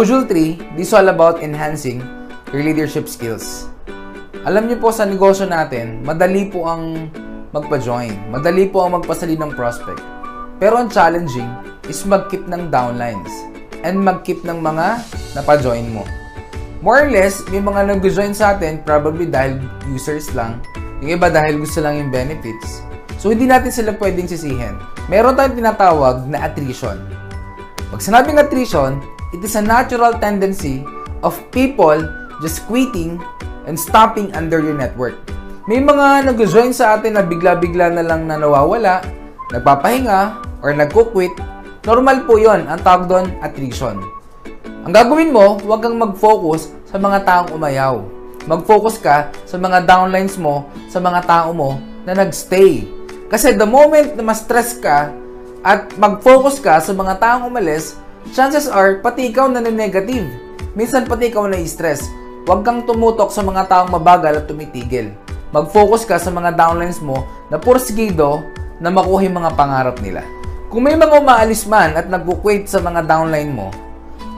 Module 3, this is all about enhancing your leadership skills. Alam niyo po sa negosyo natin, madali po ang magpa-join. Madali po ang magpasali ng prospect. Pero ang challenging is mag-keep ng downlines and mag-keep ng mga napa-join mo. More or less, may mga nag-join sa atin probably dahil users lang. Yung iba dahil gusto lang yung benefits. So, hindi natin sila pwedeng sisihin. Meron tayong tinatawag na attrition. Pag sinabing attrition, it is a natural tendency of people just quitting and stopping under your network. May mga nag-join sa atin na bigla-bigla na lang na nawawala, nagpapahinga, or nagko-quit. Normal po yon, ang tawag doon, attrition. Ang gagawin mo, huwag kang mag-focus sa mga taong umayaw. Mag-focus ka sa mga downlines mo, sa mga tao mo na nag-stay. Kasi the moment na ma-stress ka at mag-focus ka sa mga taong umalis, chances are, pati ikaw na negative. Minsan pati ikaw na stress. Huwag kang tumutok sa mga taong mabagal at tumitigil. Mag-focus ka sa mga downlines mo na porsigido na makuha yung mga pangarap nila. Kung may mga umaalis man at nag-quit sa mga downline mo,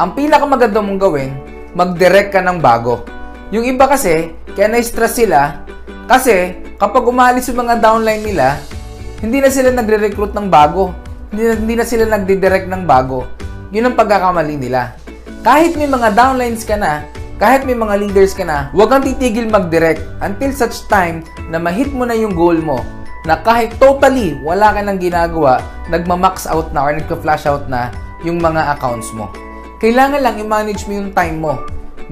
ang pinakamaganda mong gawin, mag-direct ka ng bago. Yung iba kasi, kaya na-stress sila, kasi kapag umaalis yung mga downline nila, hindi na sila nagre-recruit ng bago. Hindi na sila nagdi-direct ng bago. Yun ang pagkakamali nila. Kahit may mga downlines ka na, kahit may mga leaders ka na, huwag kang titigil mag-direct until such time na ma-hit mo na yung goal mo, na kahit totally wala ka nang ginagawa, nagma-max out na or nagka-flash out na yung mga accounts mo. Kailangan lang i-manage mo yung time mo.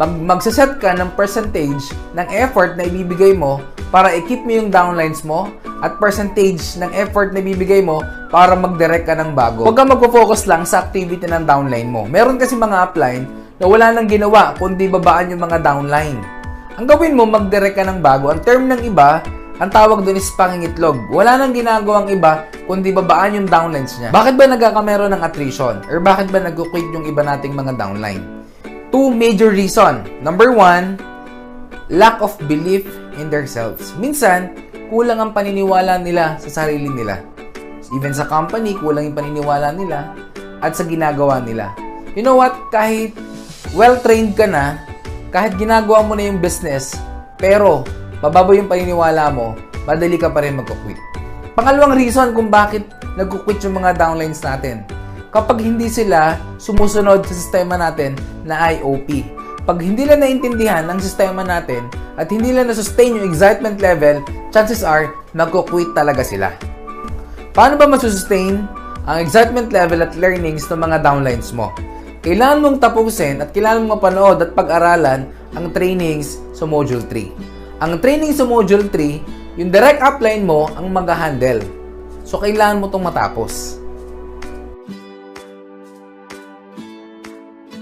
Magsaset ka ng percentage ng effort na ibibigay mo para i-keep mo yung downlines mo at percentage ng effort na ibibigay mo para mag-direct ka ng bago. Huwag kang magpo-focus lang sa activity ng downline mo. Meron kasi mga upline na wala nang ginawa kundi babaan yung mga downline. Ang gawin mo, mag-direct ka ng bago. Ang term ng iba, ang tawag doon is pangingitlog. Wala nang ginagawang iba kundi babaan yung downlines niya. Bakit ba nagkakameron ng attrition? Or bakit ba nag-quit yung iba nating mga downline? Two major reason. Number one, lack of belief in themselves. Minsan, kulang ang paniniwala nila sa sarili nila. Even sa company, kulang yung paniniwala nila at sa ginagawa nila. You know what? Kahit well-trained ka na, kahit ginagawa mo na yung business, pero mababa yung paniniwala mo, madali ka pa rin mag-quit. Pangalawang reason kung bakit nag-quit yung mga downlines natin. Kapag hindi sila sumusunod sa sistema natin na IOP. Pag hindi nila naintindihan ang sistema natin at hindi nila na-sustain yung excitement level, chances are, mag-quit talaga sila. Paano ba masustain ang excitement level at learnings ng mga downlines mo? Kailangan mong tapusin at kailangan mong mapanood at pag-aralan ang trainings sa Module 3. Ang training sa Module 3, yung direct upline mo ang mag-handle. So, kailangan mo itong matapos.